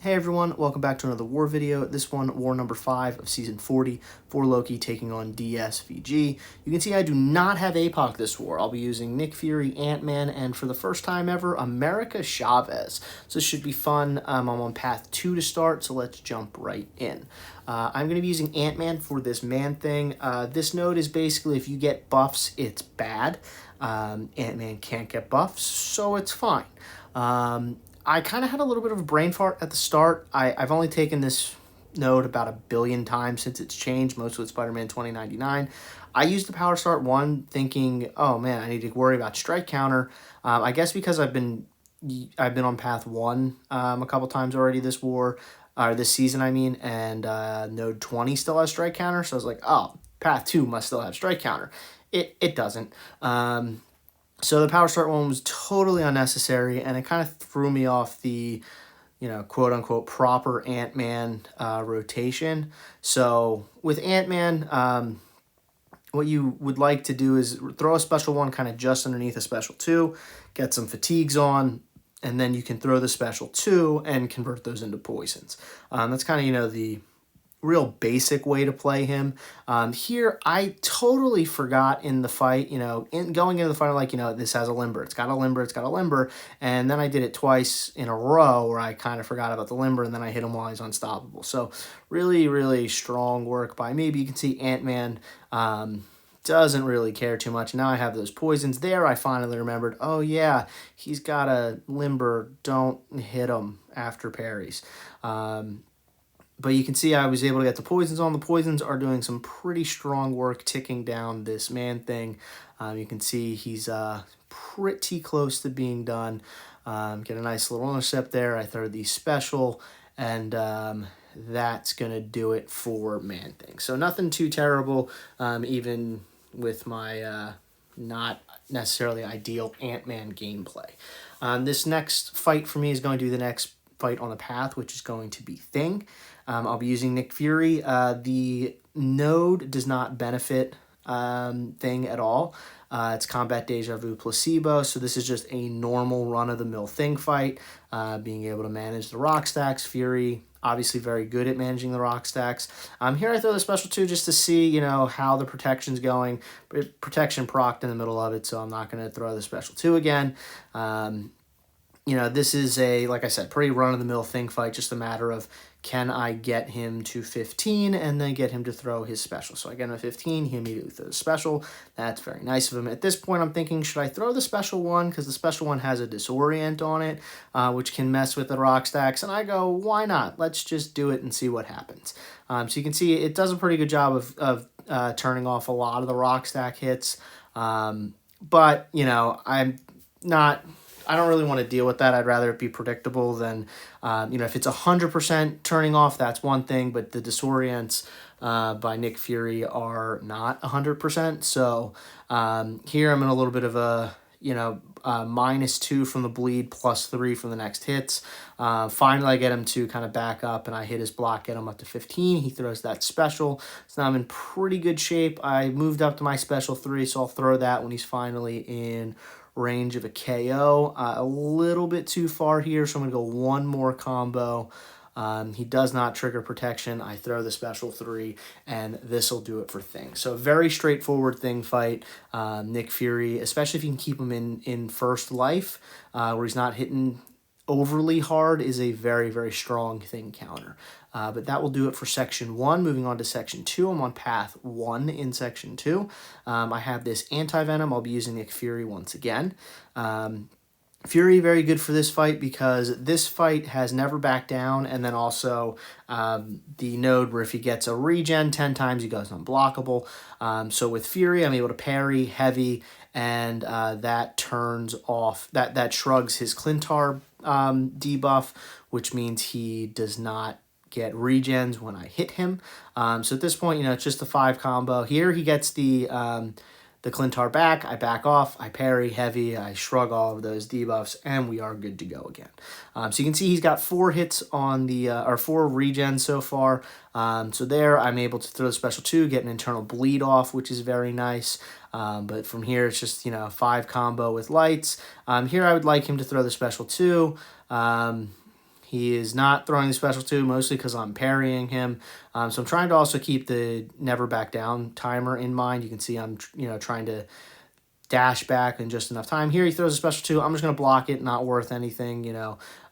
Hey everyone, welcome back to another war video. This one, war number 5 of season 40 for Loki taking on DSVG. You can see I do not have APOC this war. I'll be using Nick Fury, Ant-Man, and for the first time ever, America Chavez. So this should be fun. I'm on path 2 to start, so let's jump right in. I'm going to be using Ant-Man for this ManThing. This node is basically if you get buffs, it's bad. Ant-Man can't get buffs, so it's fine. I kind of had a little bit of a brain fart at the start. I've only taken this node about 1 billion times since it's changed, most with Spider-Man 2099. I used the Power Start 1 thinking, oh man, I need to worry about strike counter. I guess because I've been on path 1 a couple times already this war, or this season I mean, and node 20 still has strike counter, so I was like, oh, path 2 must still have strike counter. It doesn't. So the Power Start 1 was totally unnecessary, and it kind of threw me off the, quote-unquote proper Ant-Man rotation. So with Ant-Man, what you would like to do is throw a special 1 kind of just underneath a special 2, get some fatigues on, and then you can throw the special 2 and convert those into poisons. That's kind of, the real basic way to play him. Here, I totally forgot in the fight, going into the fight, like, this has a limber. It's got a limber, it's got a limber. And then I did it twice in a row where I kind of forgot about the limber, and then I hit him while he's unstoppable. So really, really strong work by me. But you can see Ant-Man doesn't really care too much. Now I have those poisons there. I finally remembered, oh yeah, he's got a limber. Don't hit him after parries. But you can see I was able to get the poisons on. The poisons are doing some pretty strong work ticking down this ManThing. You can see he's pretty close to being done. Get a nice little intercept there. I throw the special, and that's going to do it for ManThing. So nothing too terrible, even with my not necessarily ideal Ant-Man gameplay. This next fight for me is going to be the next fight on the path, which is going to be Thing. I'll be using Nick Fury. The node does not benefit Thing at all. It's combat deja vu placebo, so this is just a normal run-of-the-mill Thing fight, being able to manage the rock stacks. Fury, obviously very good at managing the rock stacks. Here I throw the special 2 just to see, how the protection's going. Protection procced in the middle of it, so I'm not going to throw the special 2 again. This is like I said, pretty run-of-the-mill Thing fight, just a matter of can I get him to 15 and then get him to throw his special. So I get him to 15, he immediately throws special. That's very nice of him. At this point, I'm thinking, should I throw the special 1? Because the special 1 has a disorient on it, which can mess with the rock stacks. And I go, why not? Let's just do it and see what happens. So you can see it does a pretty good job of turning off a lot of the rock stack hits. But, I don't really want to deal with that. I'd rather it be predictable than, if it's 100% turning off, that's one thing, but the disorients by Nick Fury are not 100%. So here I'm in a little bit of a, -2 from the bleed, +3 from the next hits. Finally, I get him to kind of back up, and I hit his block, get him up to 15. He throws that special. So now I'm in pretty good shape. I moved up to my special 3, so I'll throw that when he's finally in range of a KO. A little bit too far here, so I'm going to go one more combo. He does not trigger protection. I throw the special 3, and this will do it for Thing. So very straightforward Thing fight. Nick Fury, especially if you can keep him in first life, where he's not hitting overly hard, is a very, very strong Thing counter. But that will do it for Section 1. Moving on to Section 2, I'm on path 1 in Section 2. I have this Antivenom. I'll be using Nick Fury once again. Fury, very good for this fight because this fight has never backed down, and then also the node where if he gets a regen 10 times, he goes unblockable. So with Fury, I'm able to parry heavy, and that turns off, that shrugs his Clintar debuff, which means he does not get regens when I hit him. So at this point, it's just a 5 combo. Here he gets the Clintar back, I back off, I parry heavy, I shrug all of those debuffs, and we are good to go again. So you can see he's got 4 hits on the, or 4 regens so far. So there I'm able to throw the special 2, get an internal bleed off, which is very nice. But from here it's just, 5 combo with lights. Here I would like him to throw the special 2. He is not throwing the special 2, mostly because I'm parrying him. So I'm trying to also keep the never back down timer in mind. You can see I'm trying to dash back in just enough time. Here he throws a special 2. I'm just going to block it, not worth anything,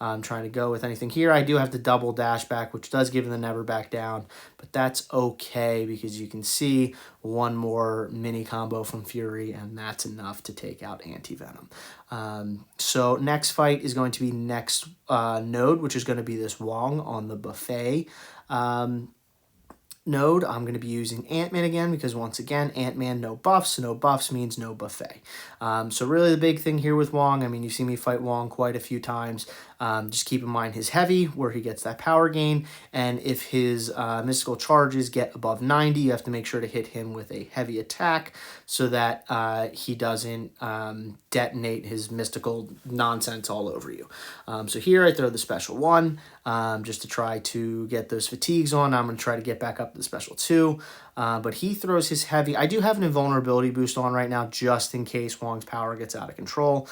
I'm trying to go with anything. Here I do have to double dash back, which does give him the never back down, but that's okay because you can see one more mini combo from Fury, and that's enough to take out Antivenom. So next fight is going to be next node, which is going to be this Wong on the buffet node. I'm going to be using Ant-Man again because, once again, Ant-Man, no buffs. No buffs means no buffet. So really the big thing here with Wong, I mean, you've seen me fight Wong quite a few times. Just keep in mind his heavy, where he gets that power gain, and if his mystical charges get above 90, you have to make sure to hit him with a heavy attack so that he doesn't detonate his mystical nonsense all over you. So here I throw the special 1 just to try to get those fatigues on. I'm going to try to get back up to the special 2. But he throws his heavy. I do have an invulnerability boost on right now just in case Wong's power gets out of control.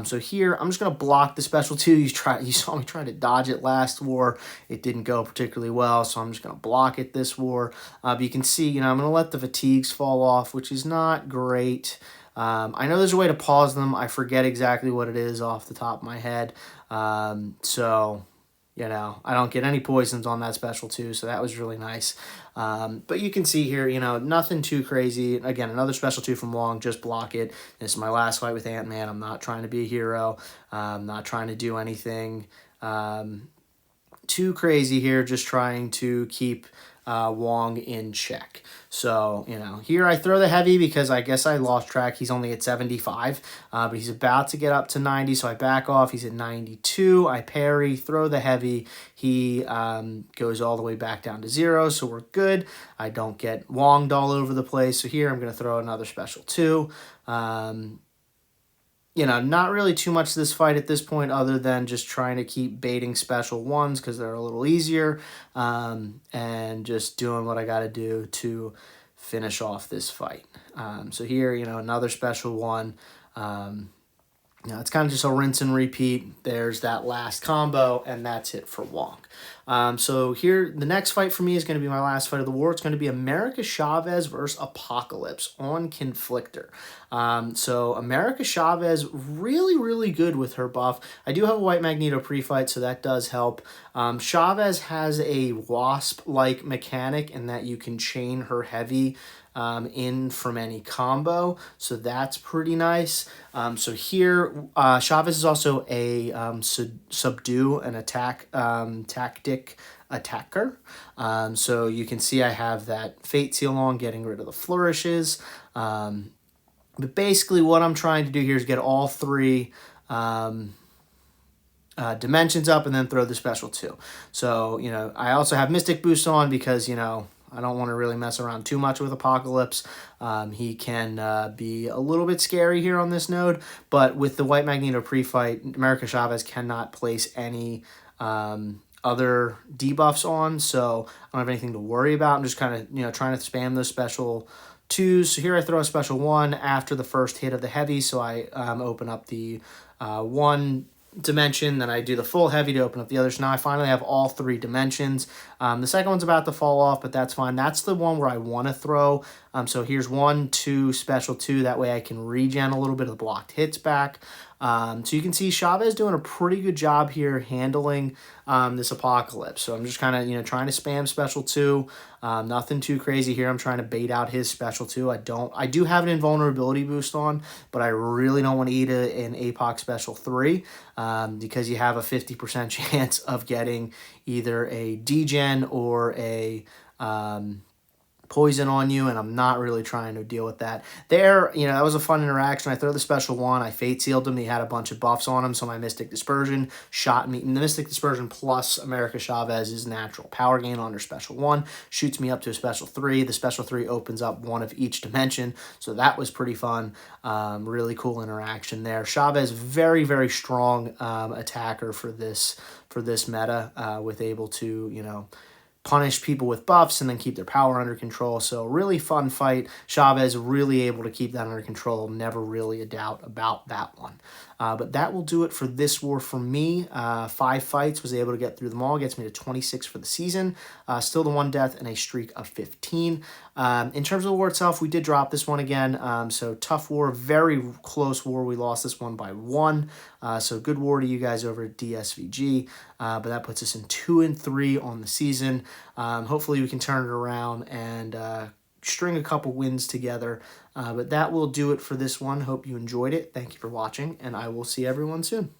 So here, I'm just going to block the special 2. You saw me try to dodge it last war. It didn't go particularly well, so I'm just going to block it this war. But you can see, I'm going to let the fatigues fall off, which is not great. I know there's a way to pause them. I forget exactly what it is off the top of my head. So... I don't get any poisons on that special 2, so that was really nice. But you can see here, nothing too crazy. Again, another special 2 from Wong, just block it. This is my last fight with Ant-Man. I'm not trying to be a hero. I'm not trying to do anything too crazy here, just trying to keep Wong in check. So, here I throw the heavy because I guess I lost track. He's only at 75, but he's about to get up to 90, so I back off. He's at 92. I parry, throw the heavy. He goes all the way back down to 0, so we're good. I don't get Wonged all over the place. So here I'm going to throw another special 2. Not really too much to this fight at this point other than just trying to keep baiting special 1s because they're a little easier and just doing what I got to do to finish off this fight. So here, another special 1. It's kind of just a rinse and repeat. There's that last combo, and that's it for Wong. So here, the next fight for me is going to be my last fight of the war. It's going to be America Chavez versus Apocalypse on Conflictor. So America Chavez, really, really good with her buff. I do have a White Magneto pre-fight, so that does help. Chavez has a Wasp-like mechanic in that you can chain her heavy in from any combo, so that's pretty nice. So here, Chavez is also a subdue, an attack tactic attacker. So you can see I have that Fate Seal on, getting rid of the flourishes. But basically what I'm trying to do here is get all 3 dimensions up and then throw the special 2. So, I also have Mystic Boost on because, I don't want to really mess around too much with Apocalypse. He can be a little bit scary here on this node, but with the White Magneto pre-fight, America Chavez cannot place any other debuffs on, so I don't have anything to worry about. I'm just kind of, trying to spam those special 2s. So here I throw a special 1 after the first hit of the heavy, so I open up the 1 dimension, then I do the full heavy to open up the other. So now I finally have all 3 dimensions. The second one's about to fall off, but that's fine. That's the one where I want to throw. So here's 1, 2, special 2. That way I can regen a little bit of the blocked hits back. So you can see Chavez doing a pretty good job here handling this Apocalypse. So I'm just kind of, trying to spam special 2. Nothing too crazy here. I'm trying to bait out his special 2. I do have an invulnerability boost on, but I really don't want to eat an APOC special 3 because you have a 50% chance of getting either a degen or a poison on you, and I'm not really trying to deal with that. There, that was a fun interaction. I throw the special 1, I Fate Sealed him, he had a bunch of buffs on him, so my Mystic Dispersion shot me, and the Mystic Dispersion plus America Chavez's natural power gain on her special 1 shoots me up to a special 3. The special 3 opens up 1 of each dimension, so that was pretty fun. Really cool interaction there. Chavez, very, very strong attacker for this meta, with able to, punish people with buffs and then keep their power under control. So really fun fight. Chavez really able to keep that under control. Never really a doubt about that one. But that will do it for this war for me. 5 fights, was able to get through them all. Gets me to 26 for the season. Still the 1 death and a streak of 15. In terms of the war itself, we did drop this one again. So tough war, very close war. We lost this one by 1. So good war to you guys over at DSVG. But that puts us in 2-3 on the season. Hopefully we can turn it around and string a couple wins together. But that will do it for this one. Hope you enjoyed it. Thank you for watching, and I will see everyone soon.